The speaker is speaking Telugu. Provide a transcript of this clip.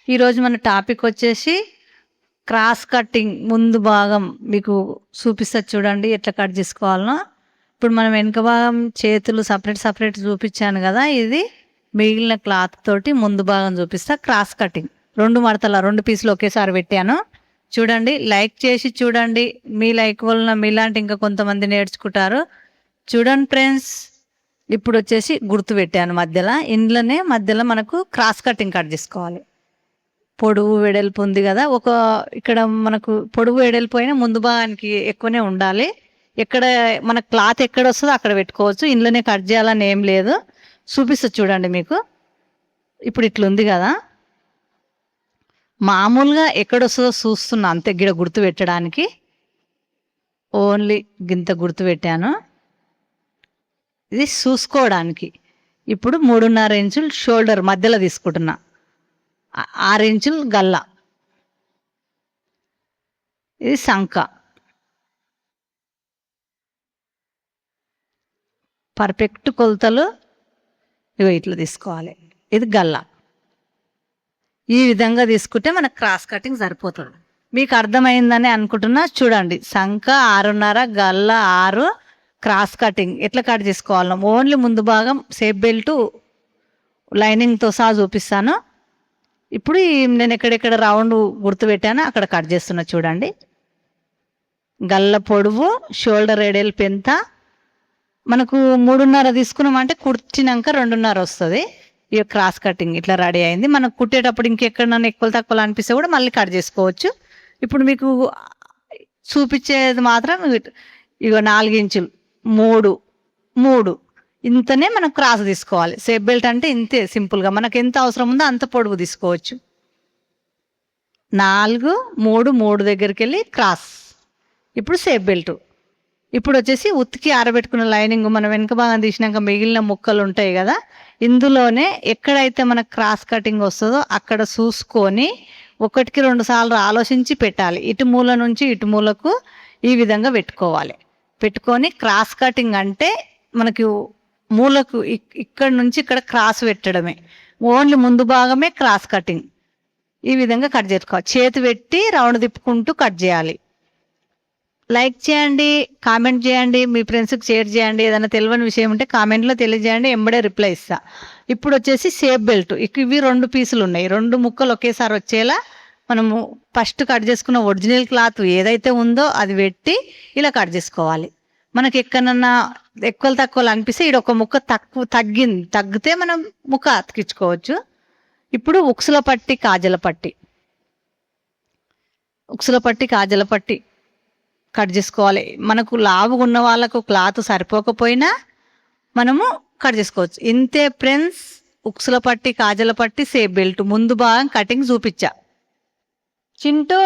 ఈరోజు మన టాపిక్ వచ్చేసి క్రాస్ కటింగ్. ముందు భాగం మీకు చూపిస్తా చూడండి ఎట్లా కట్ చేసుకోవాలనో. ఇప్పుడు మనం వెనుక భాగం చేతులు సపరేట్ చూపించాను కదా, ఇది మిగిలిన క్లాత్ తోటి ముందు భాగం చూపిస్తా. క్రాస్ కటింగ్ 2 మడతల 2 పీసులు ఒకేసారి పెట్టాను. చూడండి, లైక్ చేసి చూడండి. మీ లైక్ వలన మీలాంటి ఇంకా కొంతమంది నేర్చుకుంటారు. చూడండి ఫ్రెండ్స్, ఇప్పుడు వచ్చేసి గుర్తు పెట్టాను మధ్యలో. ఇందులోనే మధ్యలో మనకు క్రాస్ కటింగ్ కట్ చేసుకోవాలి. పొడవు వెడల్పు ఉంది కదా, ఇక్కడ మనకు పొడవు వెడల్పు అయినా ముందు భాగానికి ఎక్కువనే ఉండాలి. ఎక్కడ మన క్లాత్ ఎక్కడ వస్తుందో అక్కడ పెట్టుకోవచ్చు. ఇందులోనే కట్ చేయాలని ఏం లేదు, చూపిస్తా చూడండి మీకు. ఇప్పుడు ఇట్లుంది కదా, మామూలుగా ఎక్కడ వస్తుందో చూస్తున్నా అంతే. గిడ గుర్తు పెట్టడానికి ఓన్లీ గింత గుర్తు పెట్టాను, ఇది చూసుకోవడానికి. ఇప్పుడు 3.5 ఇంచులు షోల్డర్ మధ్యలో తీసుకుంటున్నా, 6 ఇంచులు గల్ల, ఇది సంక. పర్ఫెక్ట్ కొలతలు ఇట్లా తీసుకోవాలి. ఇది గల్ల. ఈ విధంగా తీసుకుంటే మనకు క్రాస్ కటింగ్ సరిపోతుంది. మీకు అర్థమైందని అనుకుంటున్నా. చూడండి, సంక 6.5, గల్ల 6, క్రాస్ కటింగ్ ఎట్లా కట్ చేసుకోవాలి. ఓన్లీ ముందు భాగం సేఫ్ బెల్ట్ లైనింగ్తో సహా చూపిస్తాను. ఇప్పుడు నేను ఎక్కడెక్కడ రౌండ్ గుర్తు పెట్టానో అక్కడ కట్ చేస్తున్నా. చూడండి, గల్ల పొడవు, షోల్డర్ ఎడల్పు ఎంత. మనకు 3.5 తీసుకున్నామంటే కుర్చినాక 2.5 వస్తుంది. ఈ క్రాస్ కటింగ్ ఇట్లా రెడీ అయింది. మనం కుట్టేటప్పుడు ఇంకెక్కడన్నా ఎక్కువ తక్కువ అనిపిస్తే కూడా మళ్ళీ కట్ చేసుకోవచ్చు. ఇప్పుడు మీకు చూపించేది మాత్రం ఇగో 4 ఇంచులు 3 ఇంతనే మనం క్రాస్ తీసుకోవాలి. సేఫ్ బెల్ట్ అంటే ఇంతే సింపుల్గా, మనకు ఎంత అవసరం ఉందో అంత పొడవు తీసుకోవచ్చు. 4, 3 దగ్గరికి వెళ్ళి క్రాస్. ఇప్పుడు సేఫ్ బెల్ట్. ఇప్పుడు వచ్చేసి ఉతికి ఆరబెట్టుకున్న లైనింగ్ మనం వెనుక భాగం తీసినాక మిగిలిన ముక్కలు ఉంటాయి కదా, ఇందులోనే ఎక్కడైతే మనకు క్రాస్ కటింగ్ వస్తుందో అక్కడ చూసుకొని 1కి 2 సార్లు ఆలోచించి పెట్టాలి. ఇటు మూల నుంచి ఇటు మూలకు ఈ విధంగా పెట్టుకోవాలి. పెట్టుకొని క్రాస్ కటింగ్ అంటే మనకి మూలకు ఇక్కడ నుంచి ఇక్కడ క్రాస్ పెట్టడమే. ఓన్లీ ముందు భాగమే క్రాస్ కటింగ్. ఈ విధంగా కట్ చేసుకోవాలి. చేతి పెట్టి రౌండ్ తిప్పుకుంటూ కట్ చేయాలి. లైక్ చేయండి, కామెంట్ చేయండి, మీ ఫ్రెండ్స్కి షేర్ చేయండి. ఏదైనా తెలియని విషయం ఉంటే కామెంట్లో తెలియజేయండి, ఎంబడే రిప్లై ఇస్తా. ఇప్పుడు వచ్చేసి సేఫ్ బెల్ట్. ఇవి 2 పీసులు ఉన్నాయి. 2 ముక్కలు ఒకేసారి వచ్చేలా మనము ఫస్ట్ కట్ చేసుకున్న ఒరిజినల్ క్లాత్ ఏదైతే ఉందో అది పెట్టి ఇలా కట్ చేసుకోవాలి. మనకి ఎక్కడన్నా ఎక్కువ తక్కువలు అనిపిస్తే ఇక్కడ ఒక ముక్క తగ్గితే మనం ముక్క అతికించుకోవచ్చు. ఇప్పుడు ఉక్సుల పట్టి కాజల పట్టి కట్ చేసుకోవాలి. మనకు లావుగా ఉన్న వాళ్ళకు క్లాత్ సరిపోకపోయినా మనము కట్ చేసుకోవచ్చు. ఇంతే ఫ్రెండ్స్, ఉక్సుల పట్టి కాజల పట్టి సేఫ్ బెల్ట్ ముందు భాగం కటింగ్ చూపించా. చింటూ